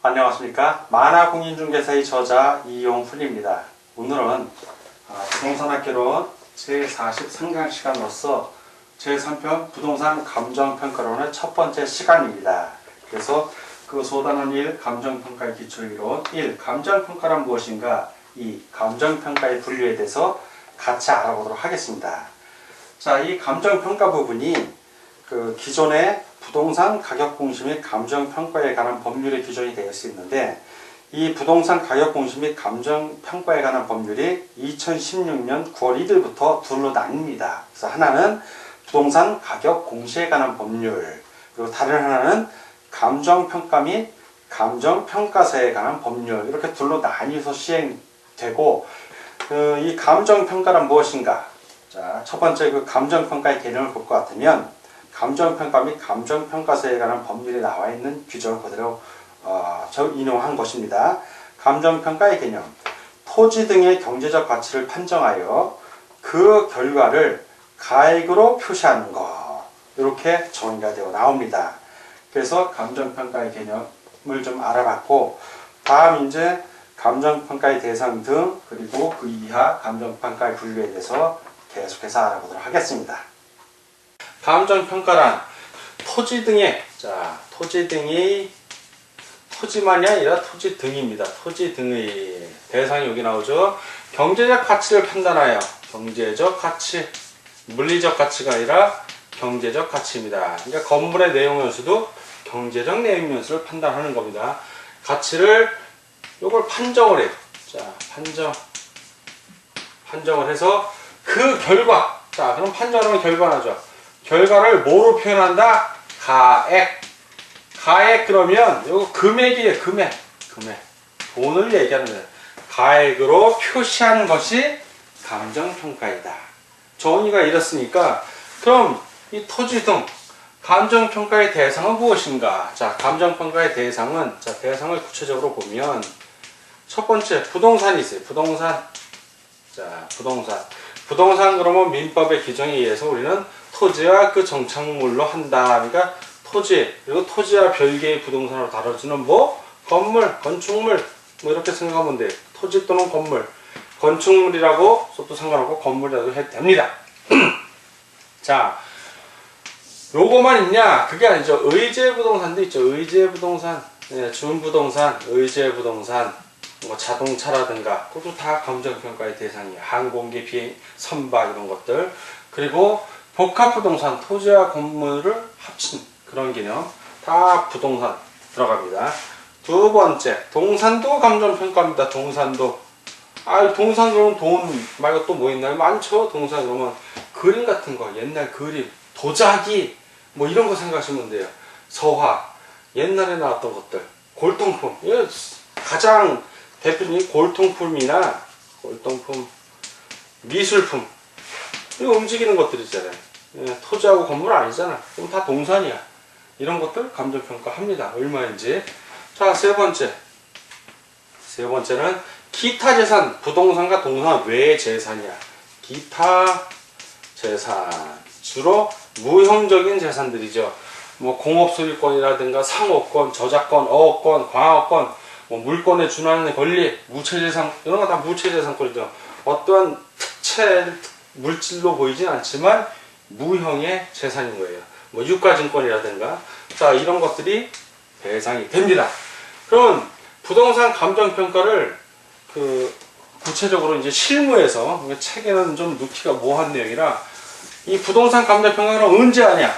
안녕하십니까. 만화공인중개사의 저자 이용훈입니다. 오늘은 부동산학개론 제43강 시간으로서 제3편 부동산 감정평가론의 첫 번째 시간입니다. 그래서 그 소단원 1 감정평가의 기초이론 1. 감정평가란 무엇인가 2. 감정평가의 분류에 대해서 같이 알아보도록 하겠습니다. 자, 이 감정평가 부분이 그 기존의 부동산 가격 공시 및 감정평가에 관한 법률의 규정이 되어 있는데, 이 부동산 가격 공시 및 감정평가에 관한 법률이 2016년 9월 1일부터 둘로 나뉩니다. 그래서 하나는 부동산 가격 공시에 관한 법률, 그리고 다른 하나는 감정평가 및 감정평가세에 관한 법률, 이렇게 둘로 나뉘어서 시행되고, 이 감정평가란 무엇인가? 자, 첫 번째 그 감정평가의 개념을 볼 것 같으면, 감정평가 및 감정평가세에 관한 법률에 나와 있는 규정을 그대로 인용한 것입니다. 감정평가의 개념, 토지 등의 경제적 가치를 판정하여 그 결과를 가액으로 표시하는 것, 이렇게 정의가 되어 나옵니다. 그래서 감정평가의 개념을 좀 알아봤고, 다음 이제 감정평가의 대상 등, 그리고 그 이하 감정평가의 분류에 대해서 계속해서 알아보도록 하겠습니다. 감정평가란 토지 등의, 토지만이 아니라 토지 등입니다. 토지 등의 대상이 여기 나오죠. 경제적 가치를 판단하여, 경제적 가치, 물리적 가치가 아니라 경제적 가치입니다. 그러니까 건물의 내용 연수도 경제적 내용 연수를 판단하는 겁니다. 가치를 요걸 판정을 해요. 자, 판정을 해서 그 결과, 자, 그럼 판정하면 결과나죠. 결과를 뭐로 표현한다? 가액 그러면 요거 금액이에요. 금액. 돈을 얘기하는 거예요. 가액으로 표시하는 것이 감정평가이다. 정의가 이렇으니까, 그럼 이 토지 등 감정평가의 대상은 무엇인가? 자, 감정평가의 대상은, 자, 대상을 구체적으로 보면 첫 번째 부동산이 있어요. 부동산. 자, 부동산 그러면 민법의 규정에 의해서 우리는 토지와 그 정착물로 한다. 그러니까 토지, 그리고 토지와 별개의 부동산으로 다뤄지는 뭐 건물, 건축물, 뭐 이렇게 생각하면 돼요. 토지 또는 건물, 건축물이라고 써도 상관없고 건물이라도 해도 됩니다. 자, 요거만 있냐? 그게 아니죠. 의제부동산도 있죠. 의제부동산, 네, 준부동산, 의제부동산, 뭐 자동차라든가 그것도 다 감정평가의 대상이에요. 항공기, 비행, 선박 이런 것들. 그리고 복합부동산, 토지와 건물을 합친 그런 개념, 다 부동산 들어갑니다. 두 번째, 동산도 감정평가입니다. 동산도. 동산 그러면 돈 말고 또 뭐 있나요? 많죠. 동산 그러면 그림 같은 거, 옛날 그림, 도자기, 뭐 이런 거 생각하시면 돼요. 서화, 옛날에 나왔던 것들, 골동품, 가장 대표적인 골동품이나 미술품, 이거 움직이는 것들이잖아요. 토지하고 건물 아니잖아. 그럼 다 동산이야. 이런 것들 감정평가 합니다. 얼마인지. 자, 세 번째는 기타 재산, 부동산과 동산 외의 재산이야. 기타 재산, 주로 무형적인 재산들이죠. 뭐 공업소유권이라든가 상호권, 저작권, 어업권, 광업권, 뭐 물권에 준하는 권리, 무체재산, 이런 거 다 무체재산권이죠. 어떠한 특채 물질로 보이진 않지만 무형의 재산인 거예요. 뭐 유가증권이라든가, 자, 이런 것들이 대상이 됩니다. 그럼 부동산 감정평가를 구체적으로 이제 실무에서, 책에는 좀 넣기가 모호한 내용이라, 이 부동산 감정평가를 언제 하냐?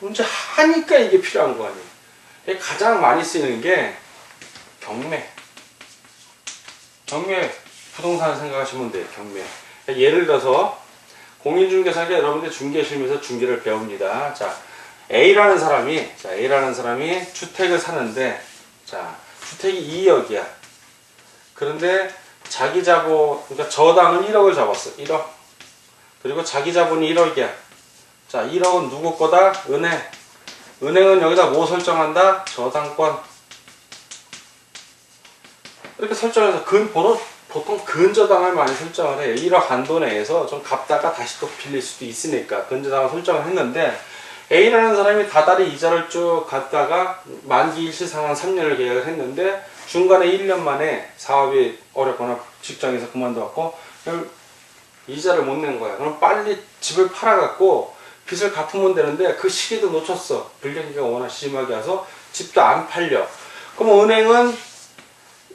언제 하니까 이게 필요한 거 아니에요. 가장 많이 쓰이는 게 경매 부동산을 생각하시면 돼요. 경매. 예를 들어서 공인중개사가 여러분들 중개실에서 중개를 배웁니다. 자, A라는 사람이 주택을 사는데, 자, 주택이 2억이야. 그런데 자기 자본, 그러니까 저당은 1억을 잡았어. 1억. 그리고 자기 자본이 1억이야. 자, 1억은 누구 거다? 은행은 여기다 뭐 설정한다? 저당권. 이렇게 설정해서 보통 근저당을 많이 설정을 해요. 1억 한도 내에서 좀 갚다가 다시 또 빌릴 수도 있으니까 근저당을 설정을 했는데, A라는 사람이 다달이 이자를 쭉 갔다가 만기 일시 상환 3년을 계약을 했는데 중간에 1년 만에 사업이 어렵거나 직장에서 그만둬갖고 이자를 못 낸 거야. 그럼 빨리 집을 팔아갖고 빚을 갚으면 되는데 그 시기도 놓쳤어. 불경기가 워낙 심하게 와서 집도 안 팔려. 그럼 은행은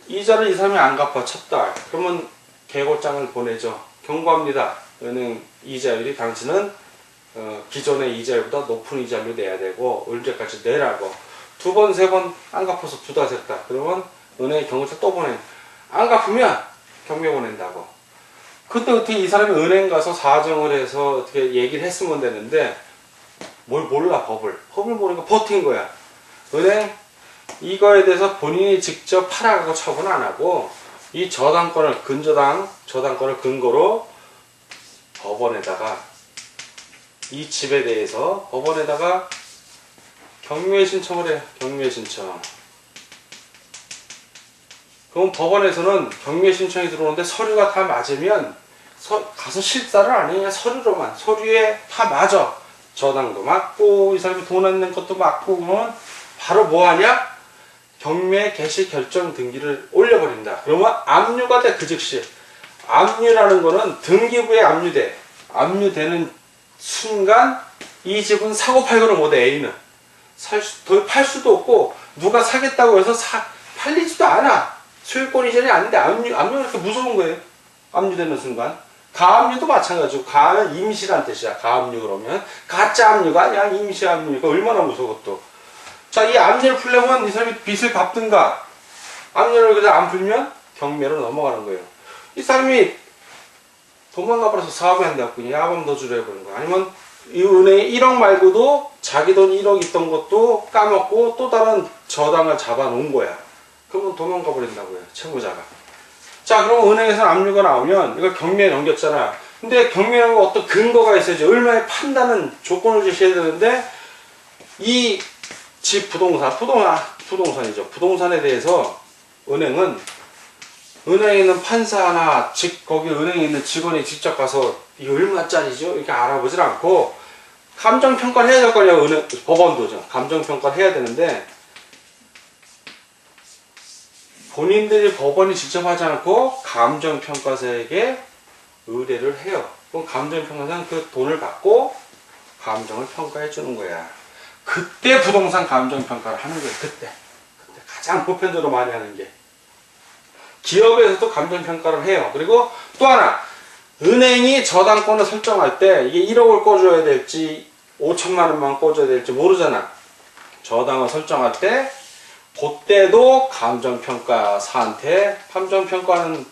이자를 이 사람이 안 갚아 첫 달. 그러면 계고장을 보내죠. 경고합니다. 은행 이자율이 당신은 기존의 이자율보다 높은 이자율을 내야 되고 언제까지 내라고. 두 번, 세 번 안 갚아서 두 달 샜다. 그러면 은행에 경고장 또 보내. 안 갚으면 경매 보낸다고. 그때 어떻게 이 사람이 은행 가서 사정을 해서 어떻게 얘기를 했으면 되는데 뭘 몰라 법을 모르니까 버틴 거야. 은행 이거에 대해서 본인이 직접 팔아가고 처분 안 하고 이 저당권을 저당권을 근거로 법원에다가 이 집에 대해서 법원에다가 경매 신청을 해. 경매 신청. 그럼 법원에서는 경매 신청이 들어오는데 서류가 다 맞으면 가서 실사를 안 해. 그냥 서류로만. 서류에 다 맞아. 저당도 맞고 이 사람이 돈 안 낸 것도 맞고 그러면 바로 뭐 하냐? 경매 개시 결정 등기를 올려버린다. 그러면 압류가 돼. 그 즉시. 압류라는 거는 등기부에 압류돼. 압류되는 순간 이 집은 사고 팔고를 못해. A는 더 팔 수도 없고 누가 사겠다고 해서 팔리지도 않아. 소유권 이전이 아닌데 압류가 그렇게 무서운 거예요. 압류되는 순간. 가압류도 마찬가지고 가는 임시란 뜻이야. 가압류 그러면 가짜 압류가 아니야. 임시 압류가 얼마나 무서워 또. 자, 이 압류를 풀려면 이 사람이 빚을 갚든가 압류를 그냥 안 풀면 경매로 넘어가는 거예요. 이 사람이 도망가버려서 사업이 안 돼갖고 그냥 야밤 더 주려 해버린 거야. 아니면 이 은행에 1억 말고도 자기 돈 1억 있던 것도 까먹고 또 다른 저당을 잡아놓은 거야. 그러면 도망가 버린다고요. 채무자가. 자, 그럼 은행에서 압류가 나오면 이걸 경매에 넘겼잖아. 근데 경매에 넘기면 어떤 근거가 있어야지. 얼마에 판다는 조건을 제시해야 되는데 이 집 부동산이죠. 부동산에 대해서 은행에 있는 판사나 거기 은행에 있는 직원이 직접 가서 이게 얼마짜리죠? 이렇게 알아보질 않고 감정평가를 해야 될 거 아니야. 법원도죠. 감정평가를 해야 되는데 본인들이 법원이 직접 하지 않고 감정평가사에게 의뢰를 해요. 그럼 감정평가사는 그 돈을 받고 감정을 평가해 주는 거야. 그때 부동산 감정평가를 하는 거예요. 그때 가장 보편적으로 많이 하는 게. 기업에서도 감정평가를 해요. 그리고 또 하나, 은행이 저당권을 설정할 때 이게 1억을 꿔줘야 될지 5천만 원만 꿔줘야 될지 모르잖아. 저당을 설정할 때 그때도 감정평가사한테 감정평가하는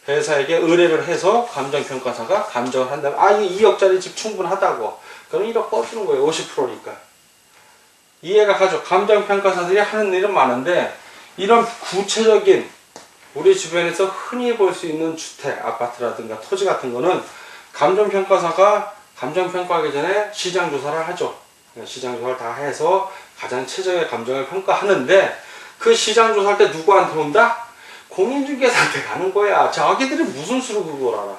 회사에게 의뢰를 해서 감정평가사가 감정을 한다면 이게 2억짜리 집 충분하다고. 그럼 1억 꿔주는 거예요. 50%니까. 이해가 가죠. 감정평가사들이 하는 일은 많은데 이런 구체적인 우리 주변에서 흔히 볼 수 있는 주택, 아파트라든가 토지 같은 거는 감정평가사가 감정평가하기 전에 시장조사를 하죠. 시장조사를 다 해서 가장 최적의 감정을 평가하는데 그 시장조사할 때 누구한테 온다? 공인중개사한테 가는 거야. 자기들이 무슨 수로 그걸 알아?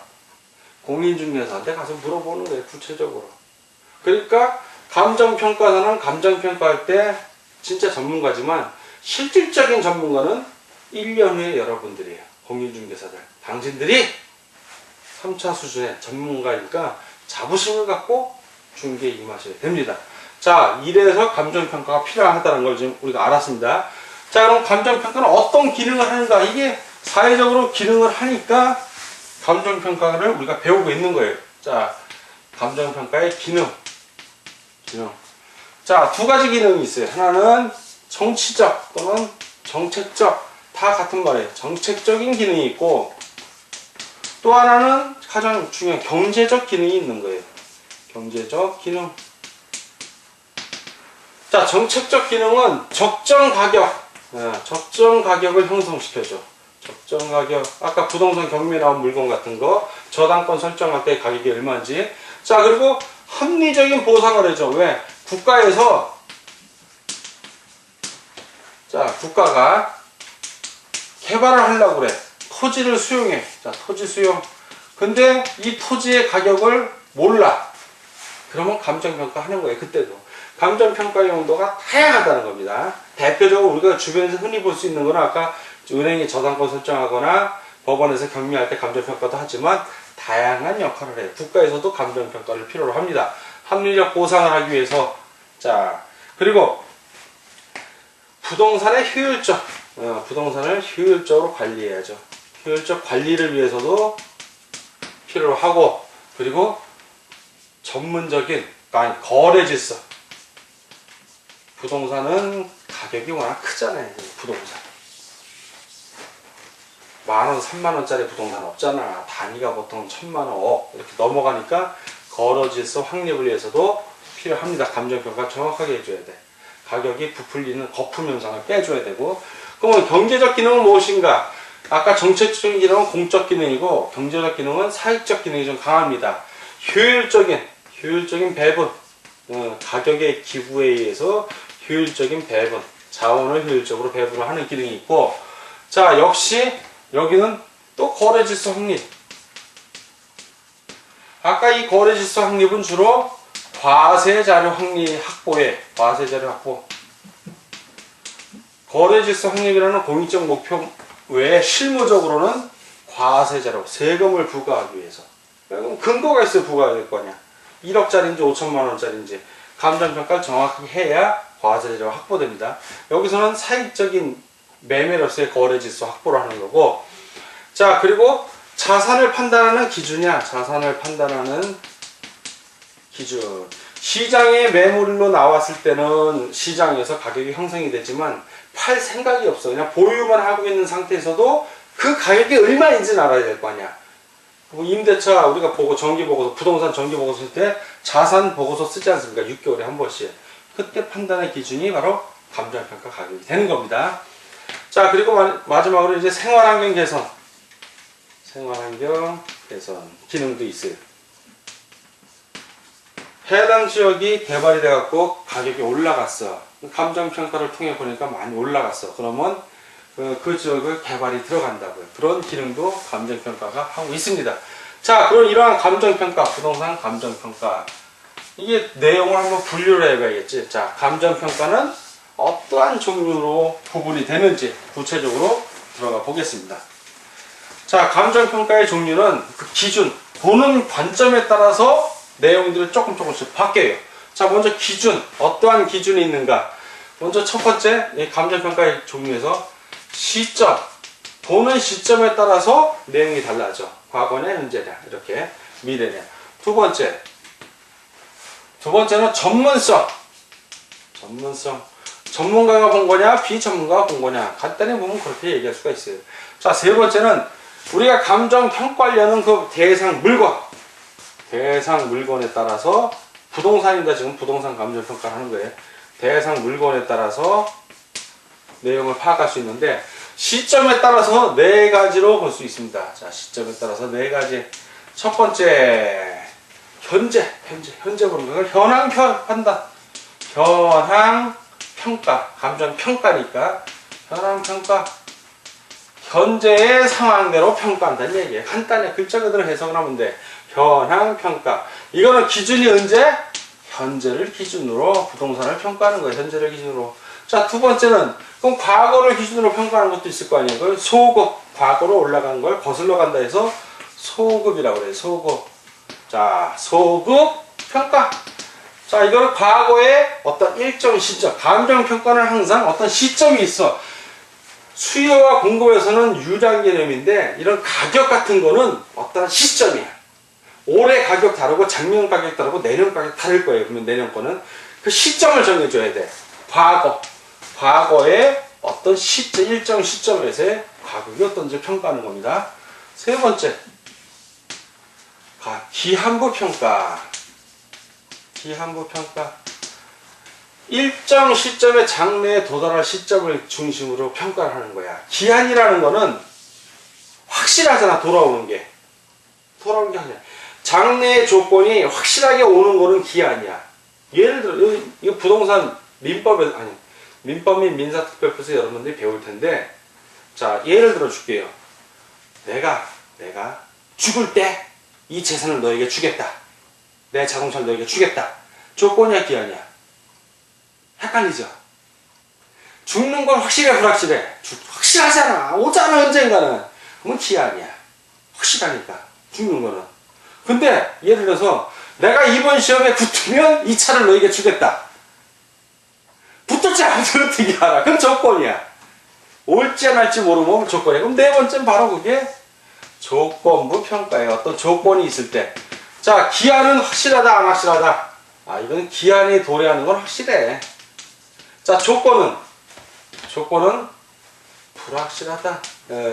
공인중개사한테 가서 물어보는 거예요. 구체적으로. 그러니까 감정평가사는 감정평가할 때 진짜 전문가지만 실질적인 전문가는 1년 후에 여러분들이에요. 공인중개사들. 당신들이 3차 수준의 전문가니까 자부심을 갖고 중개에 임하셔야 됩니다. 자, 이래서 감정평가가 필요하다는 걸 지금 우리가 알았습니다. 자, 그럼 감정평가는 어떤 기능을 하는가? 이게 사회적으로 기능을 하니까 감정평가를 우리가 배우고 있는 거예요. 자, 감정평가의 기능. 자, 두 가지 기능이 있어요. 하나는 정치적 또는 정책적. 다 같은 말이에요. 정책적인 기능이 있고 또 하나는 가장 중요한 경제적 기능이 있는 거예요. 경제적 기능. 자, 정책적 기능은 적정 가격을 형성시켜줘. 적정 가격. 아까 부동산 경매에 나온 물건 같은 거 저당권 설정할 때 가격이 얼마인지. 자, 그리고 합리적인 보상을 해줘. 왜? 국가에서 국가가 개발을 하려고 그래. 토지를 수용해. 자, 토지 수용. 근데 이 토지의 가격을 몰라. 그러면 감정평가 하는 거예요. 그때도. 감정평가 용도가 다양하다는 겁니다. 대표적으로 우리가 주변에서 흔히 볼 수 있는 거는 아까 은행이 저당권 설정하거나 법원에서 격리할 때 감정평가도 하지만 다양한 역할을 해요. 국가에서도 감정평가를 필요로 합니다. 합리적 보상을 하기 위해서. 자, 그리고 부동산의 효율적, 부동산을 효율적으로 관리해야죠. 효율적 관리를 위해서도 필요로 하고, 그리고 전문적인, 아니, 거래 질서. 부동산은 가격이 워낙 크잖아요. 부동산. 10,000원, 30,000원짜리 부동산 없잖아. 단위가 보통 1,000,000원, 억 이렇게 넘어가니까 거래 질서 확립을 위해서도 필요합니다. 감정평가 정확하게 해줘야 돼. 가격이 부풀리는 거품 현상을 빼줘야 되고. 그러면 경제적 기능은 무엇인가? 아까 정책적인 기능은 공적 기능이고 경제적 기능은 사익적 기능이 좀 강합니다. 효율적인 배분, 가격의 기부에 의해서 효율적인 배분, 자원을 효율적으로 배분하는 기능이 있고, 자, 역시 여기는 또 거래질서 확립. 아까 이 거래질서 확립은 주로 과세자료 확보에, 과세자료 확보. 거래질서 확립이라는 공익적 목표 외에 실무적으로는 과세자료, 세금을 부과하기 위해서. 그럼 근거가 있어야 부과될 거 아니야. 1억짜리인지 5천만원짜리인지 감정평가를 정확하게 해야 과세자료가 확보됩니다. 여기서는 사익적인 매매로서의 거래질서 확보를 하는 거고, 자, 그리고 자산을 판단하는 기준이야. 자산을 판단하는 기준. 시장에 매물로 나왔을 때는 시장에서 가격이 형성이 되지만 팔 생각이 없어. 그냥 보유만 하고 있는 상태에서도 그 가격이 얼마인지는 알아야 될 거 아니야. 임대차 우리가 보고 정기보고서, 부동산 정기보고서 쓸 때 자산 보고서 쓰지 않습니까? 6개월에 한 번씩. 그때 판단의 기준이 바로 감정평가 가격이 되는 겁니다. 자, 그리고 마지막으로 이제 생활환경 개선. 생활환경 개선 기능도 있어요. 해당 지역이 개발이 돼갖고 가격이 올라갔어. 감정평가를 통해 보니까 많이 올라갔어. 그러면 그 지역을 개발이 들어간다고요. 그런 기능도 감정평가가 하고 있습니다. 자, 그럼 이러한 감정평가, 부동산 감정평가. 이게 내용을 한번 분류를 해봐야겠지. 자, 감정평가는 어떠한 종류로 구분이 되는지 구체적으로 들어가 보겠습니다. 자, 감정평가의 종류는 그 기준, 보는 관점에 따라서 내용들이 조금씩 바뀌어요. 자, 먼저 기준, 어떠한 기준이 있는가. 먼저 첫 번째, 이 감정평가의 종류에서 시점, 보는 시점에 따라서 내용이 달라져. 과거냐, 현재냐, 이렇게 미래냐. 두 번째는 전문성. 전문가가 본 거냐, 비전문가가 본 거냐. 간단히 보면 그렇게 얘기할 수가 있어요. 자, 세 번째는 우리가 감정 평가하려는 그 대상 물건에 따라서 부동산입니다. 지금 부동산 감정 평가를 하는 거예요. 대상 물건에 따라서 내용을 파악할 수 있는데 시점에 따라서 네 가지로 볼 수 있습니다. 자, 시점에 따라서 네 가지. 첫 번째, 현재 보는 거. 현황 판단. 현황 평가. 감정 평가니까 현황 평가. 현재의 상황대로 평가한다는 얘기예요. 간단히 글자 그대로 해석을 하면 돼. 현황 평가. 이거는 기준이 언제? 현재를 기준으로 부동산을 평가하는 거예요. 현재를 기준으로. 자, 두 번째는 그럼 과거를 기준으로 평가하는 것도 있을 거 아니에요. 그걸 소급. 과거로 올라간 걸 거슬러 간다 해서 소급이라고 그래요. 소급. 자, 소급 평가. 자, 이거는 과거의 어떤 일정 시점. 감정 평가는 항상 어떤 시점이 있어. 수요와 공급에서는 유리한 개념인데 이런 가격 같은 거는 어떤 시점이야. 올해 가격 다르고 작년 가격 다르고 내년 가격 다를 거예요. 그러면 내년 거는 그 시점을 정해줘야 돼. 과거의 어떤 시점, 일정 시점에서의 가격이 어떤지 평가하는 겁니다. 세 번째, 기한부 평가. 일정 시점에 장래에 도달할 시점을 중심으로 평가를 하는 거야. 기한이라는 거는 확실하잖아. 돌아오는 게 아니야. 장래의 조건이 확실하게 오는 거는 기한이야. 예를 들어 이거 부동산 민법 및 민사특별법에서 여러분들이 배울 텐데, 자, 예를 들어 줄게요. 내가 죽을 때 이 재산을 너에게 주겠다. 내 자동차를 너에게 주겠다. 조건이야, 기한이야? 헷갈리죠? 죽는 건 확실해, 불확실해? 확실하잖아. 오잖아, 언젠가는. 그건 기한이야. 확실하니까. 죽는 거는. 근데 예를 들어서 내가 이번 시험에 붙으면 이 차를 너에게 주겠다. 붙을지 안 붙을지 알아. 그건 조건이야. 올지 안 할지 모르면 조건이야. 그럼 네 번째는 바로 그게 조건부 평가예요. 어떤 조건이 있을 때. 자, 기한은 확실하다, 안 확실하다? 아, 이건 기한이 도래하는 건 확실해. 자, 조건은 불확실하다.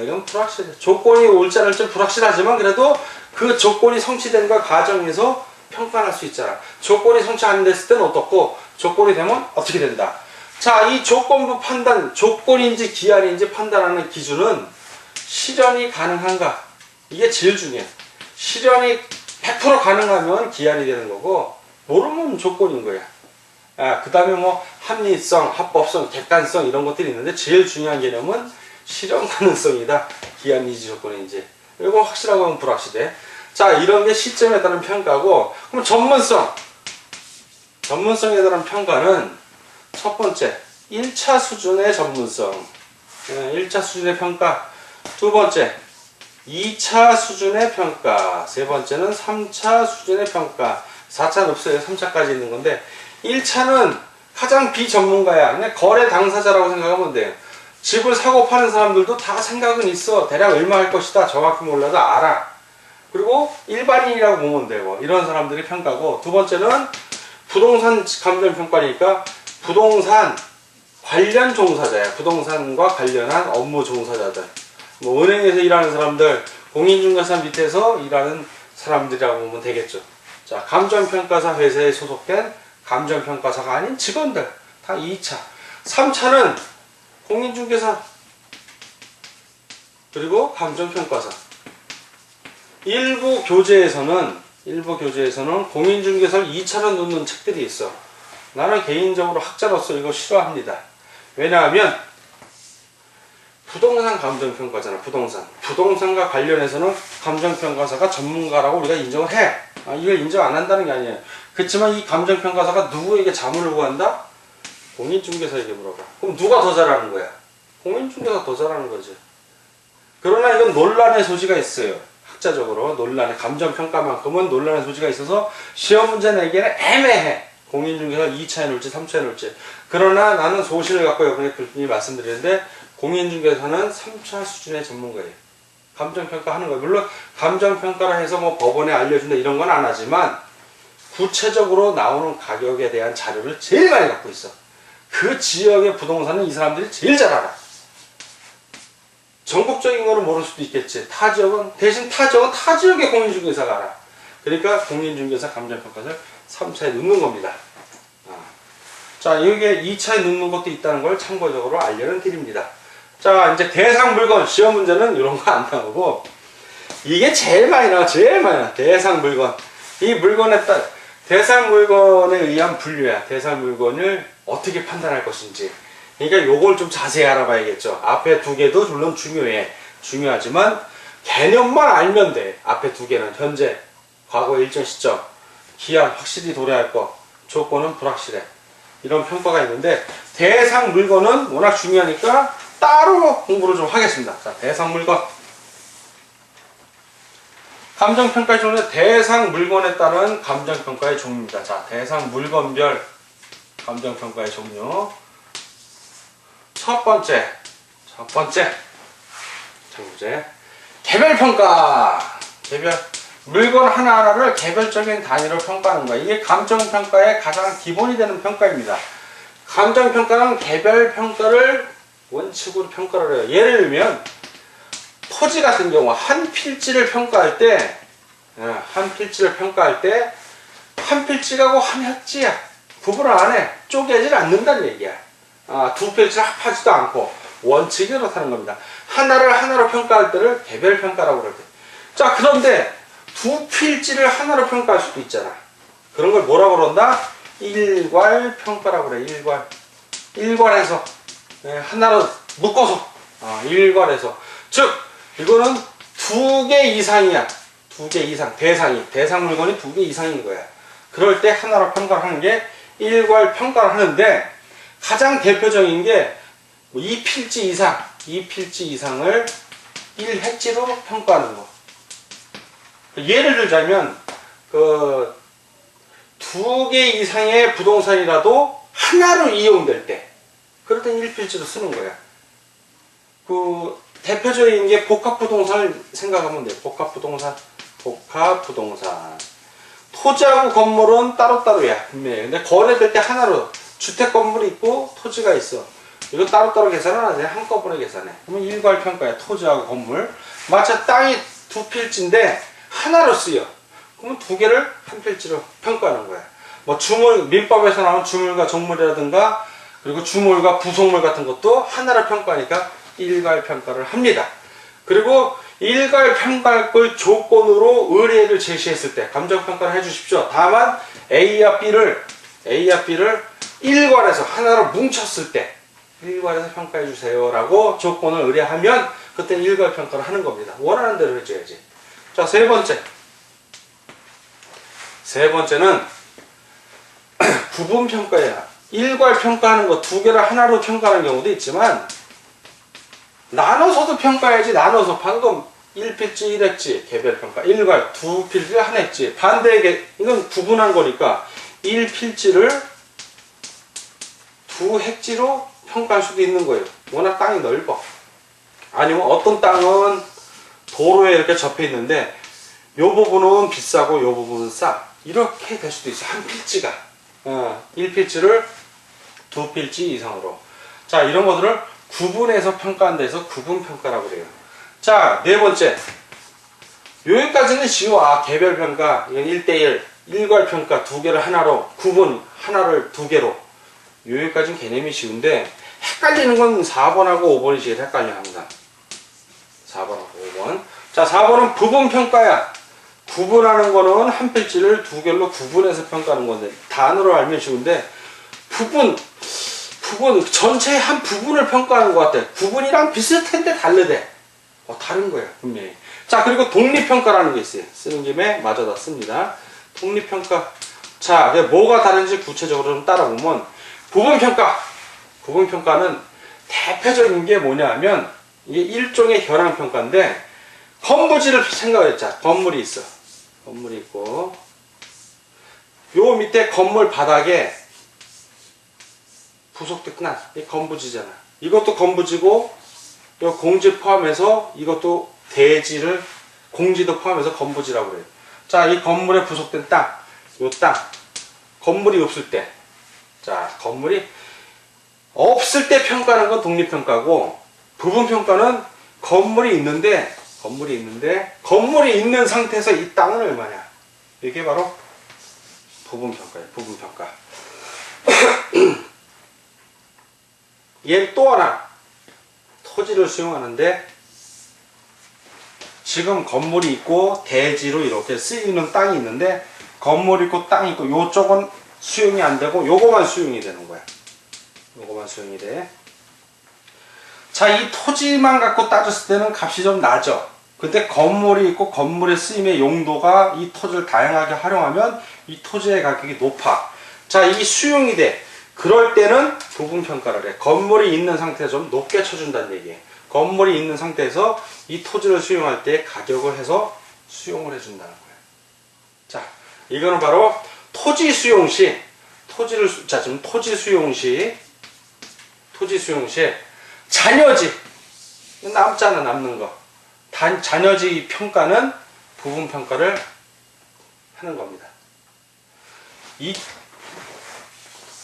이건 불확실해. 조건이 올지 안 할지 불확실하지만 그래도 그 조건이 성취된과 과정에서 평가할 수 있잖아. 조건이 성취 안 됐을 때는 어떻고, 조건이 되면 어떻게 된다. 자, 이 조건부 판단, 조건인지 기한인지 판단하는 기준은 실현이 가능한가? 이게 제일 중요해. 실현이 100% 가능하면 기한이 되는 거고, 모르면 조건인 거야. 그 다음에 뭐 합리성, 합법성, 객관성 이런 것들이 있는데 제일 중요한 개념은 실현 가능성이다. 기한인지 조건인지. 이거 확실하고 하면 불확실해. 자, 이런 게 시점에 따른 평가고, 그럼 전문성에 따른 평가는 첫 번째 1차 수준의 전문성, 1차 수준의 평가. 두 번째 2차 수준의 평가. 세 번째는 3차 수준의 평가. 4차는 없어요. 3차까지 있는 건데, 1차는 가장 비전문가야. 그냥 거래 당사자라고 생각하면 돼요. 집을 사고 파는 사람들도 다 생각은 있어. 대략 얼마 할 것이다. 정확히 몰라도 알아. 그리고 일반인이라고 보면 되고, 이런 사람들이 평가고, 두 번째는 부동산 감정평가니까 부동산 관련 종사자야. 부동산과 관련한 업무 종사자들. 뭐 은행에서 일하는 사람들, 공인중개사 밑에서 일하는 사람들이라고 보면 되겠죠. 자, 감정평가사 회사에 소속된 감정평가사가 아닌 직원들. 다 2차. 3차는 공인중개사, 그리고 감정평가사. 일부 교재에서는 공인중개사를 2차로 놓는 책들이 있어. 나는 개인적으로 학자로서 이거 싫어합니다. 왜냐하면 부동산 감정평가잖아. 부동산과 관련해서는 감정평가사가 전문가라고 우리가 인정을 해. 이걸 인정 안 한다는 게 아니에요. 그렇지만 이 감정평가사가 누구에게 자문을 구한다? 공인중개사에게 물어봐. 그럼 누가 더 잘하는 거야? 공인중개사가 더 잘하는 거지. 그러나 이건 논란의 소지가 있어요. 학자적으로 감정평가만큼은 논란의 소지가 있어서 시험 문제 내기에는 애매해. 공인중개사 2차에 놓을지 3차에 놓을지. 그러나 나는 소신을 갖고 이번에 말씀드리는데, 공인중개사는 3차 수준의 전문가예요. 감정평가 하는 거예요. 물론 감정평가를 해서 뭐 법원에 알려준다 이런 건 안 하지만 구체적으로 나오는 가격에 대한 자료를 제일 많이 갖고 있어. 그 지역의 부동산은 이 사람들이 제일 잘 알아. 전국적인 거는 모를 수도 있겠지. 타 지역은 타 지역의 공인중개사가 알아. 그러니까 공인중개사 감정평가를 3차에 넣는 겁니다. 자, 이게 2차에 넣는 것도 있다는 걸 참고적으로 알려는 드립니다. 자, 이제 대상 물건, 시험 문제는 이런 거 안 나오고, 이게 제일 많이 나와. 대상 물건. 이 물건에 따라, 대상 물건에 의한 분류야. 대상 물건을 어떻게 판단할 것인지. 그러니까 요걸 좀 자세히 알아봐야겠죠. 앞에 두 개도 물론 중요하지만 개념만 알면 돼. 앞에 두 개는 현재, 과거 일정 시점, 기한 확실히 도래할 거, 조건은 불확실해. 이런 평가가 있는데, 대상 물건은 워낙 중요하니까 따로 공부를 좀 하겠습니다. 자, 대상 물건. 감정평가의 종류는 대상 물건에 따른 감정평가의 종류입니다. 자, 대상 물건별 감정평가의 종류. 첫 번째. 개별평가. 물건 하나하나를 개별적인 단위로 평가하는 거야. 이게 감정평가의 가장 기본이 되는 평가입니다. 감정평가는 개별평가를 원칙으로 평가를 해요. 예를 들면 토지 같은 경우 한 필지를 평가할 때 한 필지하고 한 햅지야. 구분을 안 해. 쪼개질 않는다는 얘기야. 두 필지를 합하지도 않고 원칙이 그렇다는 겁니다. 하나를 하나로 평가할 때를 개별평가라고 그럴 때. 자, 그런데 두 필지를 하나로 평가할 수도 있잖아. 그런 걸 뭐라고 그런다? 일괄평가라고 그래. 일괄해서 하나로 묶어서 일괄해서. 즉 이거는 두 개 이상이야. 두 개 이상. 대상 물건이 두 개 이상인 거야. 그럴 때 하나로 평가를 하는 게 일괄 평가를 하는데, 가장 대표적인 게 2필지 이상을 1획지로 평가하는 거. 예를 들자면 두 개 이상의 부동산이라도 하나로 이용될 때, 그럴 땐 1필지로 쓰는 거야. 대표적인 게 복합부동산을 생각하면 돼. 복합부동산. 토지하고 건물은 따로따로야, 분명히. 근데 거래될 때 하나로 주택 건물이 있고 토지가 있어. 이거 따로따로 계산을 안 해. 한꺼번에 계산해. 그러면 일괄평가야. 토지하고 건물. 마치 땅이 두 필지인데 하나로 쓰여. 그러면 두 개를 한 필지로 평가하는 거야. 뭐 민법에서 나온 주물과 종물이라든가, 그리고 주물과 부속물 같은 것도 하나로 평가하니까 일괄평가를 합니다. 그리고 일괄평가를 조건으로 의뢰를 제시했을 때 감정평가를 해주십시오. 다만 A와 B를 일괄해서 하나로 뭉쳤을 때 일괄해서 평가해주세요 라고 조건을 의뢰하면 그때 일괄평가를 하는 겁니다. 원하는 대로 해줘야지. 자, 세 번째는 구분평가야. 일괄평가하는 거 두 개를 하나로 평가하는 경우도 있지만, 나눠서도 평가해야지. 나눠서 방금 1필지 1획지 개별평가, 일괄 두 필지 한 획지. 반대에 이건 구분한 거니까 1필지를 두 획지로 평가할 수도 있는 거예요. 워낙 땅이 넓어. 아니면 어떤 땅은 도로에 이렇게 접해 있는데 요 부분은 비싸고 요 부분은 싸. 이렇게 될 수도 있어. 한 필지가 1필지를 두 필지 이상으로. 자, 이런 것들을 구분해서 평가한 데서 구분평가라고 그래요. 자, 네 번째. 여기까지는 쉬워. 개별평가, 이건 1대1, 일괄평가 두 개를 하나로, 구분 하나를 두 개로. 여기까지는 개념이 쉬운데, 헷갈리는 건 4번하고 5번이 제일 헷갈려, 항상. 4번하고 5번. 자, 4번은 부분평가야. 구분하는 거는 한 필지를 두 개로 구분해서 평가하는 건데, 단어로 알면 쉬운데, 부분, 전체의 한 부분을 평가하는 것 같아. 구분이랑 비슷한데 다르대. 다른 거야, 분명히. 자, 그리고 독립평가라는 게 있어요. 쓰는 김에 마저다 씁니다. 독립평가. 자, 뭐가 다른지 구체적으로 좀 따라보면, 부분평가는 대표적인 게 뭐냐 하면, 이게 일종의 현황평가인데, 건부지를 생각했자. 건물이 있어. 건물이 있고, 요 밑에 건물 바닥에 부속됐구나. 이 건부지잖아. 이것도 건부지고, 요 공지 포함해서 이것도 대지를, 공지도 포함해서 건부지라고 그래요. 자, 이 건물에 부속된 땅, 요 땅, 건물이 없을 때. 자, 건물이 없을 때 평가하는 건 독립평가고, 부분평가는 건물이 있는데, 건물이 있는 상태에서 이 땅은 얼마냐. 이게 바로 부분평가예요. 부분평가. 얘는 또 하나. 토지를 수용하는데, 지금 건물이 있고 대지로 이렇게 쓰이는 땅이 있는데, 건물이 있고 땅이 있고 요쪽은 수용이 안 되고 요거만 수용이 되는 거야. 요거만 수용이 돼. 자, 이 토지만 갖고 따졌을 때는 값이 좀 나죠. 근데 건물이 있고 건물의 쓰임의 용도가 이 토지를 다양하게 활용하면 이 토지의 가격이 높아. 자, 이 수용이 돼. 그럴 때는 부분평가를 해. 건물이 있는 상태에서 좀 높게 쳐준다는 얘기예요. 건물이 있는 상태에서 이 토지를 수용할 때 가격을 해서 수용을 해준다는 거예요. 자, 이거는 바로 토지 수용 시, 지금 토지 수용 시 잔여지, 남잖아, 남는 거. 잔여지 평가는 부분평가를 하는 겁니다.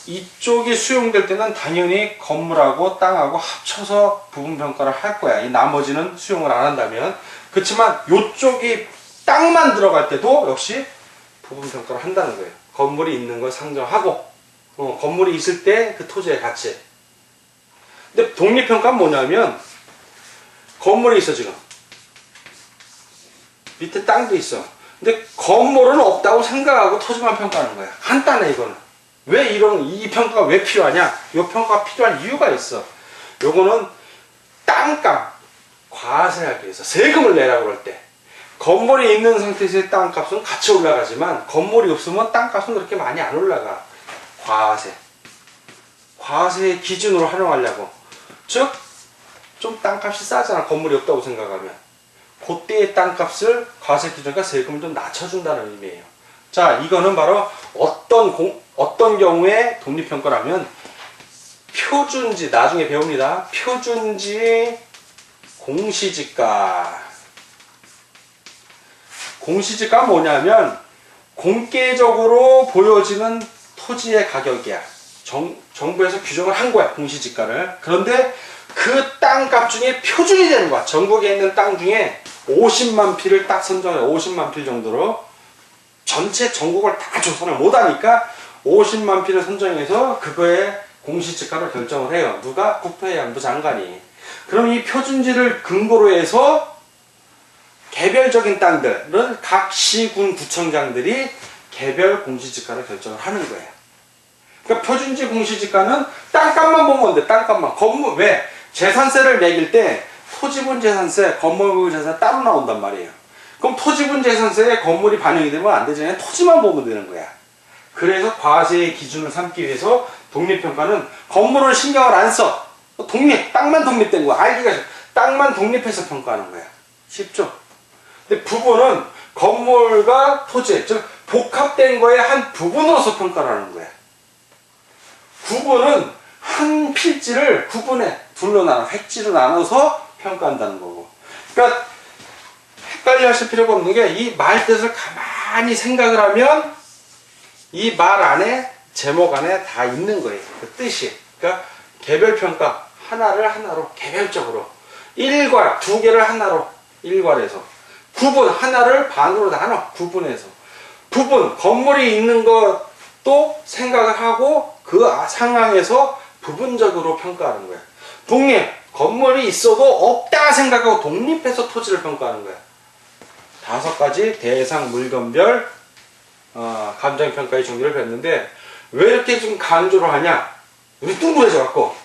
이쪽이 수용될 때는 당연히 건물하고 땅하고 합쳐서 부분평가를 할 거야. 이 나머지는 수용을 안 한다면. 그렇지만 이쪽이 땅만 들어갈 때도 역시 부분평가를 한다는 거예요. 건물이 있는 걸 상정하고, 건물이 있을 때 그 토지의 가치. 근데 독립평가는 뭐냐면, 건물이 있어, 지금. 밑에 땅도 있어. 근데 건물은 없다고 생각하고 토지만 평가하는 거야. 간단해, 이거는. 왜 이 평가가 왜 필요하냐? 이 평가가 필요한 이유가 있어. 요거는 땅값 과세하기 위해서 세금을 내라고 그럴 때, 건물이 있는 상태에서의 땅값은 같이 올라가지만 건물이 없으면 땅값은 그렇게 많이 안 올라가. 과세. 과세의 기준으로 활용하려고. 즉, 좀 땅값이 싸잖아. 건물이 없다고 생각하면. 그때의 땅값을 과세 기준과 세금을 좀 낮춰준다는 의미예요. 자, 이거는 바로 어떤 경우에 독립평가라면 표준지, 나중에 배웁니다. 표준지 공시지가. 공시지가 뭐냐면 공개적으로 보여지는 토지의 가격이야. 정부에서 규정을 한 거야, 공시지가를. 그런데 그 땅값 중에 표준이 되는 거야. 전국에 있는 땅 중에 50만 필을 딱 선정해. 50만 필 정도로. 전체 전국을 다 조사를 못하니까 50만 필을 선정해서 그거에 공시지가를 결정을 해요. 누가? 국토해양부 장관이. 그럼 이 표준지를 근거로 해서 개별적인 땅들은 각 시군 구청장들이 개별 공시지가를 결정을 하는 거예요. 그러니까 표준지 공시지가는 땅값만 보면 돼. 땅값만. 건물 왜? 재산세를 매길 때 토지분 재산세, 건물분 재산세 따로 나온단 말이에요. 그럼 토지분 재산세에 건물이 반영이 되면 안 되잖아요. 토지만 보면 되는 거야. 그래서 과세의 기준을 삼기 위해서 독립평가는 건물을 신경을 안 써. 땅만 독립된 거야. 알기가 쉽. 땅만 독립해서 평가하는 거야. 쉽죠? 근데 부분은 건물과 토지, 즉 복합된 거의 한 부분으로서 평가를 하는 거야. 구분은 한 필지를 구분해 둘로 나눠, 획지로 나눠서 평가한다는 거고. 그러니까 헷갈려 하실 필요가 없는 게 이 말 뜻을 가만히 생각을 하면 이 말 안에, 제목 안에 다 있는 거예요. 그 뜻이. 그러니까 개별평가 하나를 하나로 개별적으로, 일괄 두 개를 하나로 일괄해서, 구분 하나를 반으로 나눠 구분해서, 부분 건물이 있는 것도 생각을 하고 그 상황에서 부분적으로 평가하는 거야. 독립 건물이 있어도 없다 생각하고 독립해서 토지를 평가하는 거야. 5가지 대상 물건별 감정평가의 종류를 뵀는데 왜 이렇게 좀 강조를 하냐? 우리 뚱뚱해져 갖고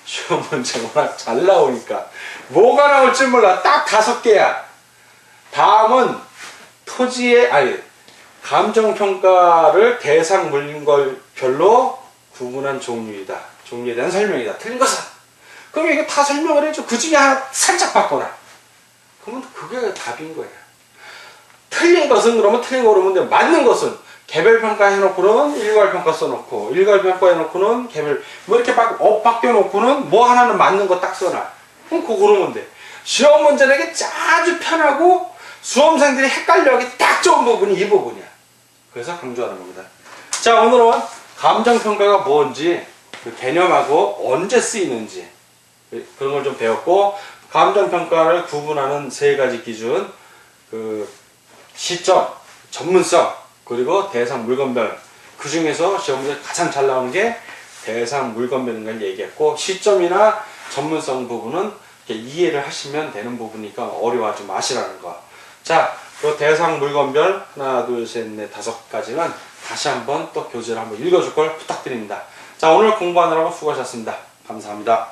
시험 문제 워낙 잘 나오니까 뭐가 나올지 몰라. 딱 5개야. 다음은 감정평가를 대상 물건별로 구분한 종류이다. 종류에 대한 설명이다. 틀린 것은? 그럼 이거 다 설명을 해줘. 그 중에 하나 살짝 바꿔라. 그러면 그게 답인 거야. 틀린 것은 그러면 틀린 거 그러면 맞는 것은 개별평가 해놓고는 일괄평가 써놓고, 일괄평가 해놓고는 개별, 뭐 이렇게 바뀌어놓고는 뭐 하나는 맞는 거 딱 써놔. 그럼 그거 그러면 돼. 시험 문제 내기 아주 편하고 수험생들이 헷갈려하기 딱 좋은 부분이 이 부분이야. 그래서 강조하는 겁니다. 자, 오늘은 감정평가가 뭔지, 그 개념하고 언제 쓰이는지 그런 걸 좀 배웠고, 감정평가를 구분하는 3가지 기준, 그 시점, 전문성, 그리고 대상 물건별. 그 중에서 시험 문제 가장 잘 나오는 게 대상 물건별인 걸 얘기했고, 시점이나 전문성 부분은 이해를 하시면 되는 부분이니까 어려워하지 마시라는 거. 자, 그 대상 물건별 하나, 둘, 셋, 넷, 5가지는 다시 한번 또 교재를 한번 읽어줄 걸 부탁드립니다. 자, 오늘 공부하느라고 수고하셨습니다. 감사합니다.